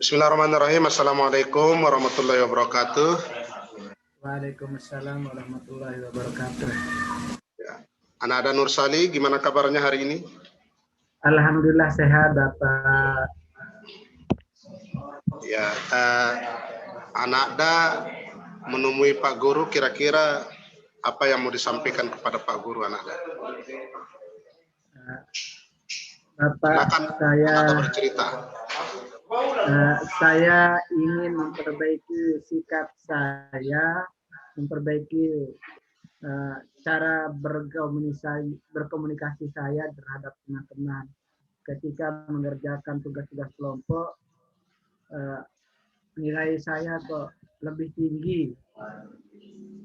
Bismillahirrahmanirrahim. Assalamualaikum warahmatullahi wabarakatuh. Waalaikumsalam warahmatullahi wabarakatuh. Ya. Anak Ada Nursali, gimana kabarnya hari ini? Alhamdulillah sehat, Bapak. Ya, Anak Ada menemui Pak Guru, kira-kira apa yang mau disampaikan kepada Pak Guru, Anak Ada? Bapak, Silakan, Anak Ada bercerita. Saya ingin memperbaiki sikap saya, memperbaiki cara berkomunikasi saya terhadap teman-teman. Ketika mengerjakan tugas-tugas kelompok, nilai saya kok lebih tinggi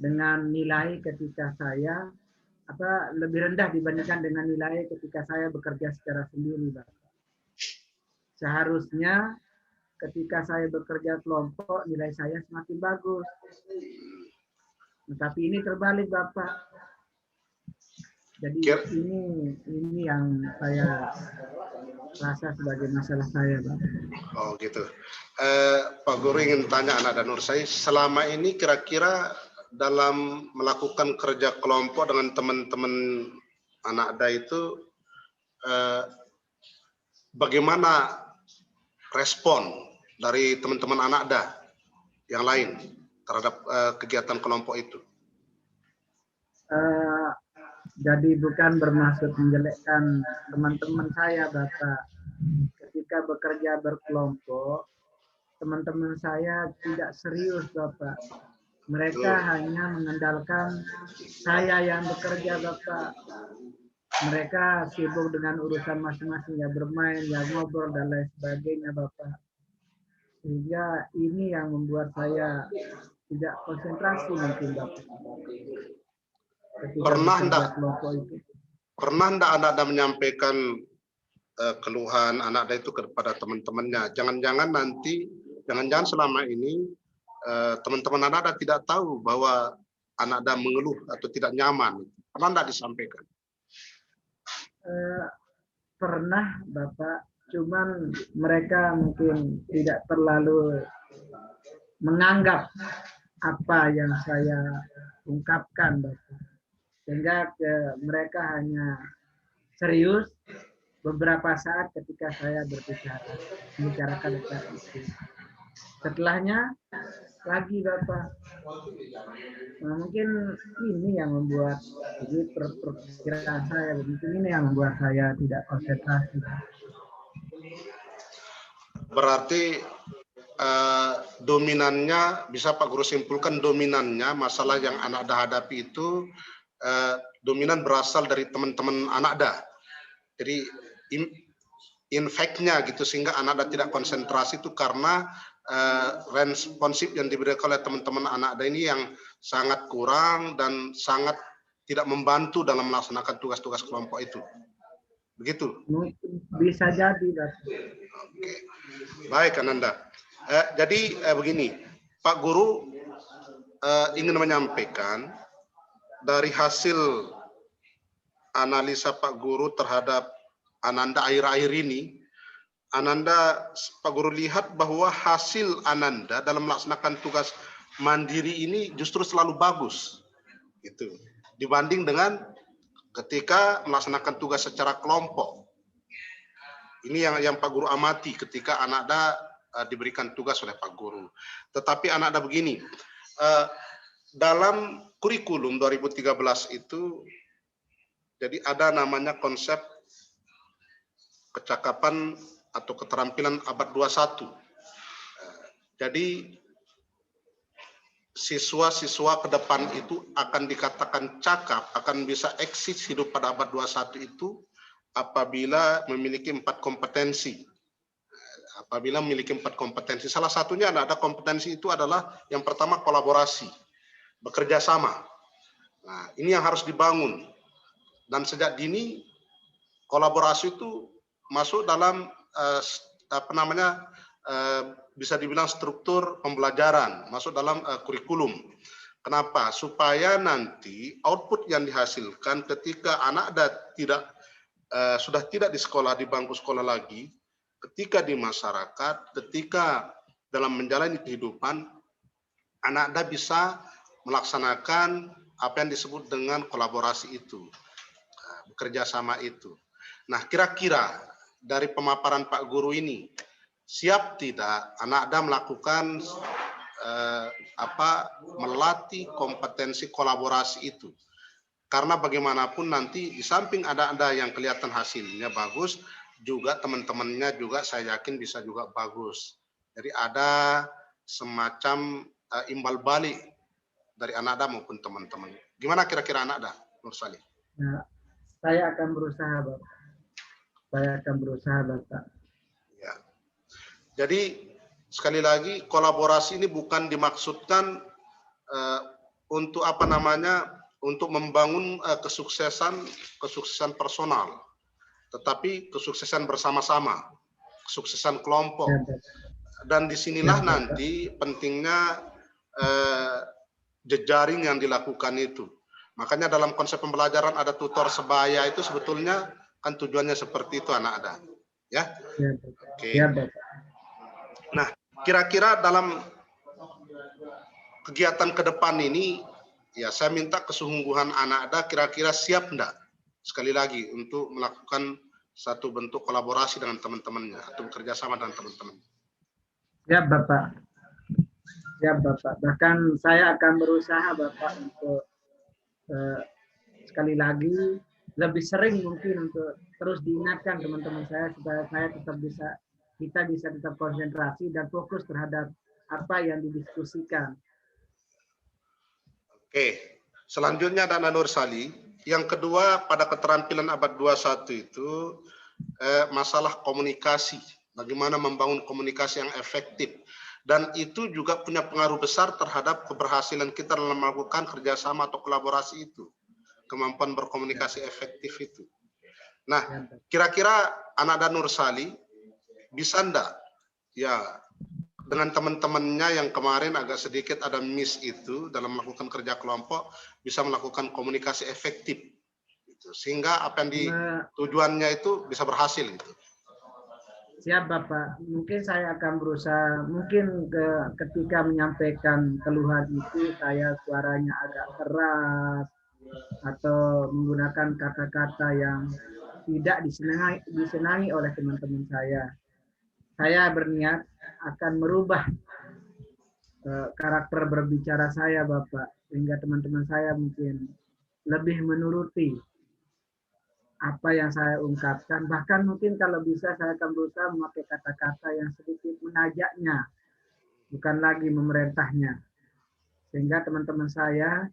dengan nilai ketika saya lebih rendah dibandingkan dengan nilai ketika saya bekerja secara sendiri, Bapak. Seharusnya ketika saya bekerja kelompok nilai saya semakin bagus. Tetapi ini terbalik, Bapak. Jadi ini yang saya rasa sebagai masalah saya, Bapak. Oh gitu. Pak Guru ingin tanya Anak Ada Nursali, selama ini kira-kira dalam melakukan kerja kelompok dengan teman-teman Anak Ada itu bagaimana respon dari teman-teman Anak Ada yang lain terhadap kegiatan kelompok itu? Jadi bukan bermaksud menjelekkan teman-teman saya, Bapak. Ketika bekerja berkelompok, teman-teman saya tidak serius, Bapak. Mereka hanya mengandalkan saya yang bekerja, Bapak. Mereka sibuk dengan urusan masing-masing, ya bermain, ya ngobrol, dan lain sebagainya, Bapak. Sehingga ini yang membuat saya tidak konsentrasi mungkin, Bapak. Pernah enggak Anak Ada menyampaikan keluhan Anak Ada itu kepada teman-temannya? Jangan-jangan selama ini teman-teman Anak Ada tidak tahu bahwa Anak Ada mengeluh atau tidak nyaman. Pernah enggak disampaikan? Pernah, Bapak. Cuman mereka mungkin tidak terlalu menganggap apa yang saya ungkapkan, Bapak. Sehingga mereka hanya serius beberapa saat ketika saya membicarakan itu. Setelahnya lagi, Bapak. Nah, mungkin ini yang membuat perkiraan saya, mungkin ini yang membuat saya tidak konsentrasi. Berarti dominannya, bisa Pak Guru simpulkan dominannya masalah yang Anak Ada hadapi itu dominan berasal dari teman-teman Anak Ada. Jadi infeknya gitu, sehingga Anak Ada tidak konsentrasi itu karena responsif yang diberikan oleh teman-teman Anak Ada ini yang sangat kurang dan sangat tidak membantu dalam melaksanakan tugas-tugas kelompok itu. Begitu? Mungkin bisa jadi, Bapak. Oke. Baik, Ananda. Jadi begini, Pak Guru ingin menyampaikan dari hasil analisa Pak Guru terhadap Ananda akhir-akhir ini, Pak Guru lihat bahwa hasil Ananda dalam melaksanakan tugas mandiri ini justru selalu bagus, gitu, dibanding dengan ketika melaksanakan tugas secara kelompok. Ini yang Pak Guru amati ketika Ananda diberikan tugas oleh Pak Guru. Tetapi Ananda begini, dalam kurikulum 2013 itu, jadi ada namanya konsep kecakapan atau keterampilan abad 21. Jadi siswa-siswa ke depan itu akan dikatakan cakap, akan bisa eksis hidup pada abad 21 itu apabila memiliki 4 kompetensi. Apabila memiliki 4 kompetensi, salah satunya ada kompetensi itu adalah yang pertama kolaborasi, bekerja sama. Nah, ini yang harus dibangun. Dan sejak dini kolaborasi itu masuk dalam bisa dibilang struktur pembelajaran, masuk dalam kurikulum. Kenapa? Supaya nanti output yang dihasilkan ketika anak sudah tidak di sekolah, di bangku sekolah lagi, ketika di masyarakat, ketika dalam menjalani kehidupan, anak Anda bisa melaksanakan apa yang disebut dengan kolaborasi itu, bekerja sama itu. Nah, kira-kira dari pemaparan Pak Guru ini, siap tidak anak Anda melakukan melatih kompetensi kolaborasi itu? Karena bagaimanapun nanti di samping ada yang kelihatan hasilnya bagus, juga teman-temannya juga saya yakin bisa juga bagus. Jadi ada semacam imbal balik dari anak Anda maupun teman-teman. Gimana kira-kira anak Anda, Nur Salih? Nah, saya akan berusaha, Bapak. Saya akan berusaha, Bapak. Ya. Jadi sekali lagi kolaborasi ini bukan dimaksudkan untuk untuk membangun kesuksesan personal, tetapi kesuksesan bersama-sama, kesuksesan kelompok. Dan disinilah nanti pentingnya jejaring yang dilakukan itu. Makanya dalam konsep pembelajaran ada tutor sebaya itu sebetulnya kan tujuannya seperti itu anak Anda. Ya. Oke. Nah, kira-kira dalam kegiatan ke depan ini, ya saya minta kesungguhan anak Anda kira-kira siap enggak sekali lagi untuk melakukan satu bentuk kolaborasi dengan teman-temannya atau bekerja sama dengan teman-teman. Siap, Bapak. Siap, Bapak. Bahkan saya akan berusaha, Bapak, untuk sekali lagi lebih sering mungkin untuk terus diingatkan teman-teman saya supaya saya kita bisa tetap konsentrasi dan fokus terhadap apa yang didiskusikan. Oke, selanjutnya ada Nur Salih. Yang kedua, pada keterampilan abad 21 itu masalah komunikasi. Bagaimana membangun komunikasi yang efektif. Dan itu juga punya pengaruh besar terhadap keberhasilan kita dalam melakukan kerjasama atau kolaborasi itu. Kemampuan berkomunikasi efektif itu. Nah, kira-kira anak dan Nur Salih bisa enggak ya dengan teman-temannya yang kemarin agak sedikit ada miss itu dalam melakukan kerja kelompok bisa melakukan komunikasi efektif gitu. Sehingga apa yang tujuannya itu bisa berhasil gitu. Siap, Bapak. Mungkin saya akan berusaha, mungkin ketika menyampaikan keluhan itu saya suaranya agak keras atau menggunakan kata-kata yang tidak disenangi oleh teman-teman saya. Saya berniat akan merubah karakter berbicara saya, Bapak, sehingga teman-teman saya mungkin lebih menuruti apa yang saya ungkapkan. Bahkan mungkin kalau bisa saya akan berusaha memakai kata-kata yang sedikit mengajaknya, bukan lagi memerintahnya. Sehingga teman-teman saya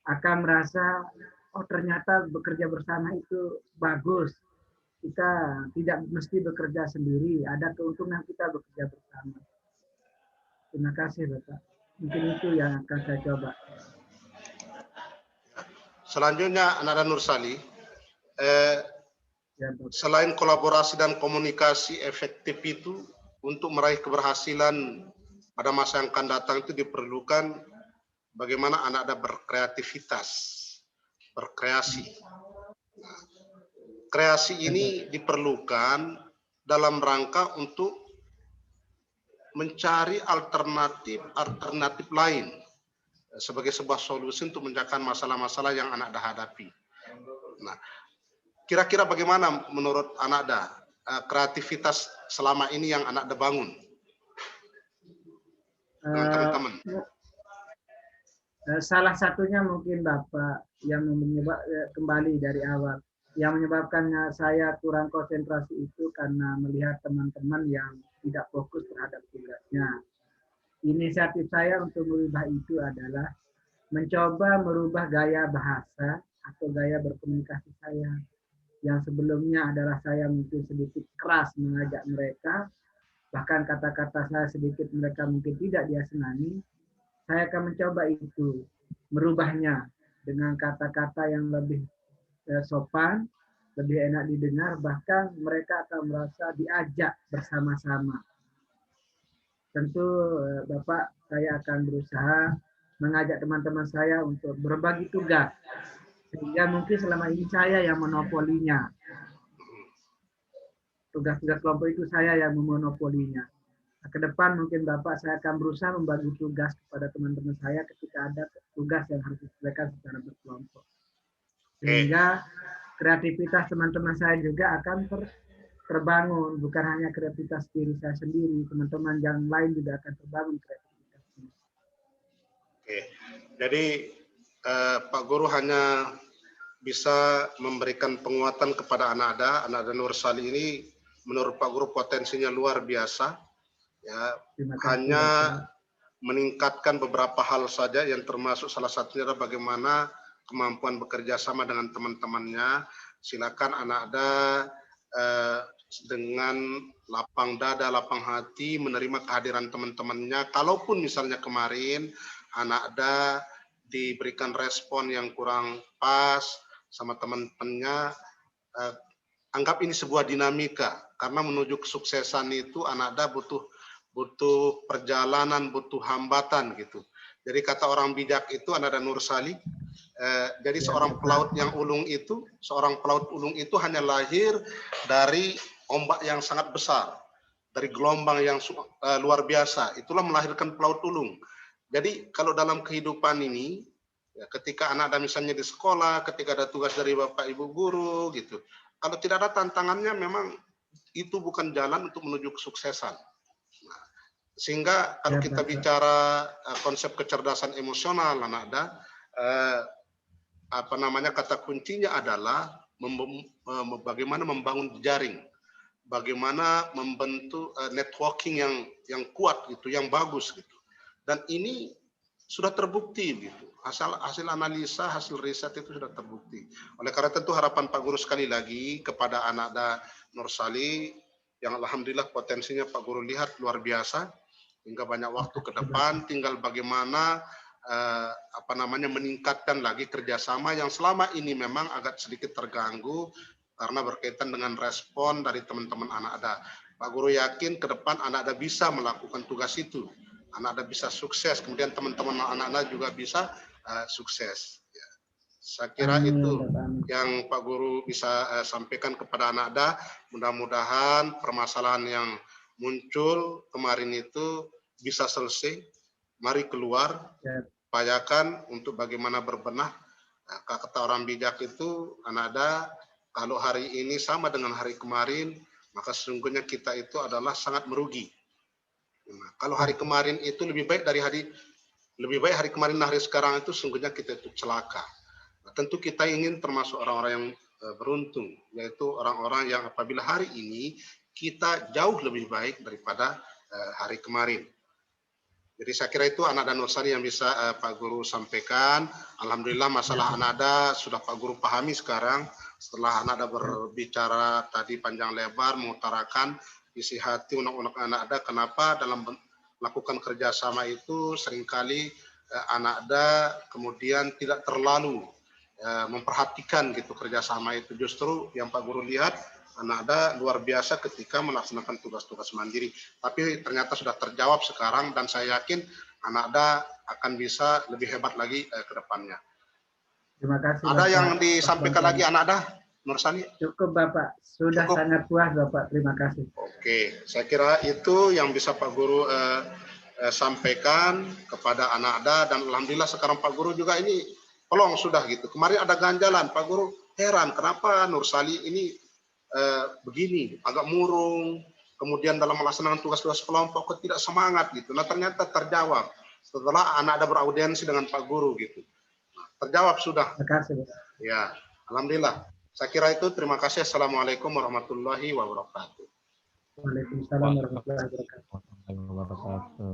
akan merasa, oh ternyata bekerja bersama itu bagus. Kita tidak mesti bekerja sendiri, ada keuntungan kita bekerja bersama. Terima kasih, Bapak. Mungkin itu yang akan saya coba. Selanjutnya, Anak Nur Salih, selain kolaborasi dan komunikasi efektif itu, untuk meraih keberhasilan pada masa yang akan datang itu diperlukan bagaimana anak Anda berkreativitas, berkreasi. Nah, kreasi ini diperlukan dalam rangka untuk mencari alternatif lain sebagai sebuah solusi untuk mencapai masalah-masalah yang anak Anda hadapi. Nah, kira-kira bagaimana menurut anak Anda kreativitas selama ini yang anak Anda bangun dengan teman-teman? Salah satunya mungkin Bapak yang kembali dari awal. Yang menyebabkannya saya kurang konsentrasi itu karena melihat teman-teman yang tidak fokus terhadap tugasnya. Inisiatif saya untuk merubah itu adalah mencoba merubah gaya bahasa atau gaya berkomunikasi saya. Yang sebelumnya adalah saya mungkin sedikit keras mengajak mereka, bahkan kata-kata saya sedikit mereka mungkin tidak dia senangi. Saya akan mencoba itu, merubahnya dengan kata-kata yang lebih sopan, lebih enak didengar, bahkan mereka akan merasa diajak bersama-sama. Tentu Bapak, saya akan berusaha mengajak teman-teman saya untuk berbagi tugas, sehingga mungkin selama ini saya yang monopolinya. tugas-tugas kelompok itu saya yang memonopolinya. Nah, ke depan mungkin Bapak saya akan berusaha membagi tugas kepada teman-teman saya ketika ada tugas yang harus diselesaikan secara berkelompok. Sehingga kreativitas teman-teman saya juga akan terbangun, bukan hanya kreativitas diri saya sendiri, teman-teman yang lain juga akan terbangun kreativitasnya. Oke, jadi Pak Guru hanya bisa memberikan penguatan kepada Ananda Nur Sali ini menurut Pak Guru potensinya luar biasa, ya. Hanya meningkatkan beberapa hal saja yang termasuk salah satunya adalah bagaimana kemampuan bekerja sama dengan teman-temannya. Silakan Ananda dengan lapang dada, lapang hati menerima kehadiran teman-temannya. Kalaupun misalnya kemarin Ananda diberikan respon yang kurang pas sama teman-temannya, anggap ini sebuah dinamika, karena menuju kesuksesan itu Ananda butuh perjalanan, butuh hambatan gitu. Jadi kata orang bijak itu Ananda Nur Sali, jadi seorang pelaut ulung itu hanya lahir dari ombak yang sangat besar, dari gelombang yang luar biasa. Itulah melahirkan pelaut ulung. Jadi kalau dalam kehidupan ini, ya, ketika anak ada misalnya di sekolah, ketika ada tugas dari Bapak Ibu guru gitu, kalau tidak ada tantangannya memang itu bukan jalan untuk menuju kesuksesan. Nah, sehingga kalau kita bicara konsep kecerdasan emosional Ananda, kata kuncinya adalah bagaimana membangun jaring, bagaimana membentuk networking yang kuat gitu, yang bagus gitu. Dan ini sudah terbukti gitu. Hasil analisa, hasil riset itu sudah terbukti. Oleh karena tentu harapan Pak Guru sekali lagi kepada Ananda Nur Sali yang alhamdulillah potensinya Pak Guru lihat luar biasa, hingga banyak waktu ke depan tinggal bagaimana meningkatkan lagi kerjasama yang selama ini memang agak sedikit terganggu karena berkaitan dengan respon dari teman-teman Ananda. Pak Guru yakin ke depan Ananda bisa melakukan tugas itu. Ananda bisa sukses, kemudian teman-teman Ananda juga bisa sukses. Ya. Saya kira itu yang Pak Guru bisa sampaikan kepada Ananda. Mudah-mudahan permasalahan yang muncul kemarin itu bisa selesai. Mari keluar, upayakan untuk bagaimana berbenah. Nah, kata orang bijak itu, Ananda, kalau hari ini sama dengan hari kemarin, maka sesungguhnya kita itu adalah sangat merugi. Nah, kalau hari kemarin itu lebih baik hari kemarin dan hari sekarang itu sungguhnya kita itu celaka. Nah, tentu kita ingin termasuk orang-orang yang beruntung, yaitu orang-orang yang apabila hari ini kita jauh lebih baik daripada hari kemarin. Jadi saya kira itu Ananda Nur Sali yang bisa Pak Guru sampaikan. Alhamdulillah masalah Ananda sudah Pak Guru pahami sekarang. Setelah Ananda berbicara tadi panjang lebar mengutarakan isi hati unek-unek Ananda, kenapa dalam melakukan kerjasama itu seringkali Ananda kemudian tidak terlalu memperhatikan gitu kerjasama itu. Justru yang Pak Guru lihat Ananda luar biasa ketika melaksanakan tugas-tugas mandiri. Tapi ternyata sudah terjawab sekarang dan saya yakin Ananda akan bisa lebih hebat lagi ke depannya. Terima kasih. Ada Bapak, yang disampaikan lagi Ananda Nur Sali? Cukup Bapak, sudah cukup. Sangat puas Bapak, terima kasih. Oke, saya kira itu yang bisa Pak Guru sampaikan kepada Ananda, dan alhamdulillah sekarang Pak Guru juga ini pelong sudah gitu. Kemarin ada ganjalan, Pak Guru heran kenapa Nur Sali ini begini, agak murung, kemudian dalam melaksanakan tugas-tugas kelompok kok tidak semangat gitu. Nah ternyata terjawab setelah Ananda beraudiensi dengan Pak Guru gitu. Nah, terjawab sudah. Terima kasih. Ya, alhamdulillah. Saya kira itu. Terima kasih. Assalamualaikum warahmatullahi wabarakatuh. Waalaikumsalam warahmatullahi wabarakatuh.